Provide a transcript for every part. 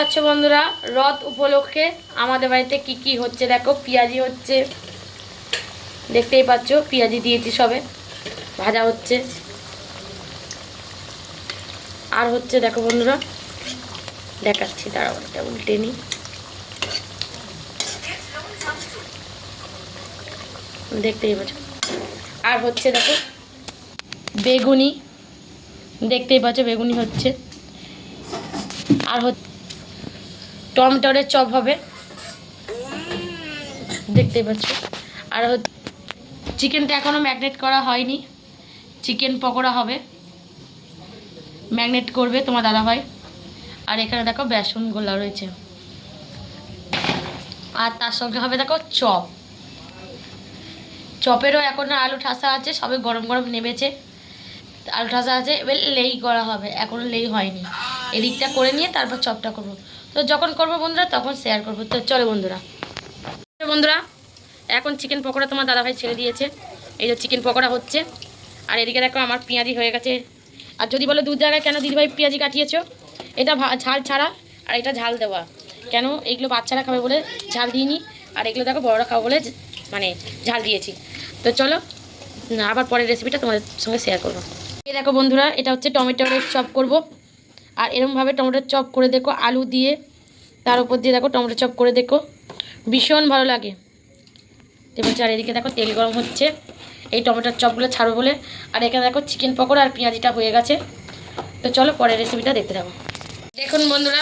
পাচ্ছ বন্ধুরা, রথ উপলক্ষে আমাদের বাড়িতে কি কি হচ্ছে দেখো। পেঁয়াজি হচ্ছে, দেখতেই পাচ্ছ পেঁয়াজি দিয়েছি, সবে ভাজা হচ্ছে। আর হচ্ছে দেখো বন্ধুরা, দেখাচ্ছি, দাঁড়াও এটা উল্টে নিই। দেখতেই পাচ্ছ। আর হচ্ছে দেখো বেগুনি, দেখতেই পাচ্ছ বেগুনি হচ্ছে। আর টমেটোর চপ হবে, দেখতেই পাচ্ছ। আর চিকেনটা এখনও ম্যাগনেট করা হয়নি, চিকেন পকোড়া হবে, ম্যাগনেট করবে তোমার দাদাভাই। আর এখানে দেখো বেসন গোলা রয়েছে। আর তার সঙ্গে হবে দেখো চপ। চপেরও এখনও আলু ঠাসা আছে, সবে গরম গরম নেমেছে, আলু ঠাসা আছে। এবার লেই করা হবে, এখনও লেই হয়নি। এদিকটা করে নিয়ে তারপর চপটা করবো। তো যখন করবো বন্ধুরা তখন শেয়ার করবো। তো চলো বন্ধুরা, এখন চিকেন পকোড়া তোমার দাদাভাই ছেড়ে দিয়েছে। এই যে চিকেন পকোড়া হচ্ছে। আর এদিকে দেখো আমার পেঁয়াজি হয়ে গেছে। আর যদি বলো দু জায়গায় কেন দিদিভাই পেঁয়াজি কাটিয়েছো, এটা ঝাল ছাড়া আর এটা ঝাল দেওয়া। কেন এইগুলো বাচ্চারা খাবে বলে ঝাল দিইনি, আর এগুলো দেখো বড়রা খাবে বলে মানে ঝাল দিয়েছি। তো চলো আবার পরের রেসিপিটা তোমাদের সঙ্গে শেয়ার করবো। এই দেখো বন্ধুরা, এটা হচ্ছে টমেটোর চপ করব। আর এরকমভাবে টমেটোর চপ করে দেখো, আলু দিয়ে তার উপর দিয়ে দেখো টমেটো চপ করে দেখো, ভীষণ ভালো লাগে। এবার চারিদিকে দেখো তেল গরম হচ্ছে এই টমেটোর চপগুলো ছাড়বো বলে। আর এখানে দেখো চিকেন পকোড়া আর পেঁয়াজিটা হয়ে গেছে। তো চলো পরের রেসিপিটা দেখতে থাকো। দেখুন বন্ধুরা,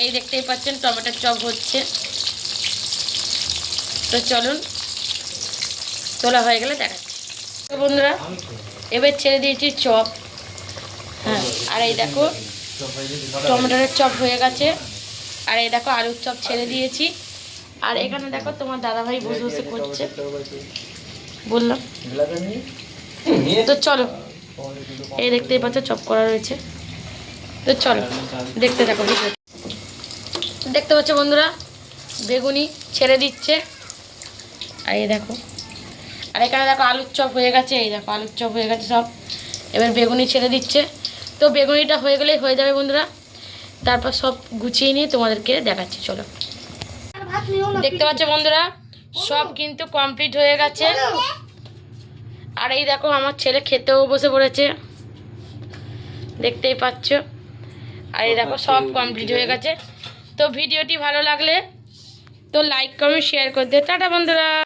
এই দেখতেই পাচ্ছেন টমেটোর চপ হচ্ছে। তো চলুন, তোলা হয়ে গেলে দেখাচ্ছি। তো বন্ধুরা, এবার ছেড়ে দিয়েছি চপ। হ্যাঁ, আর এই দেখো টমেটোর চপ হয়ে গেছে। আর এই দেখো আলুর চপ ছেড়ে দিয়েছি। আর এখানে দেখো তোমার দাদাভাই বসে বসে করছে, বললাম। তো চলো, এই দেখতেই পাচ্ছ চপ করা রয়েছে। তো চলো দেখতে থাকো। দেখতে পাচ্ছ বন্ধুরা, বেগুনি ছেড়ে দিচ্ছে। আর এই দেখো, আর এখানে দেখো আলুর চপ হয়ে গেছে। এই দেখো আলুর চপ হয়ে গেছে সব। এবার বেগুনি ছেড়ে দিচ্ছে। তো বেগুনিটা হয়ে গেলেই হয়ে যাবে বন্ধুরা। তারপর সব গুছিয়ে নিয়ে তোমাদেরকে দেখাচ্ছি, চলো। দেখতে পাচ্ছ বন্ধুরা, সব কিন্তু কমপ্লিট হয়ে গেছে। আর এই দেখো আমার ছেলে খেতেও বসে পড়েছে, দেখতেই পাচ্ছ। আর এই দেখো সব কমপ্লিট হয়ে গেছে। তো ভিডিওটি ভালো লাগলে তো লাইক কমেন্ট শেয়ার করে দিও। টাটা বন্ধুরা।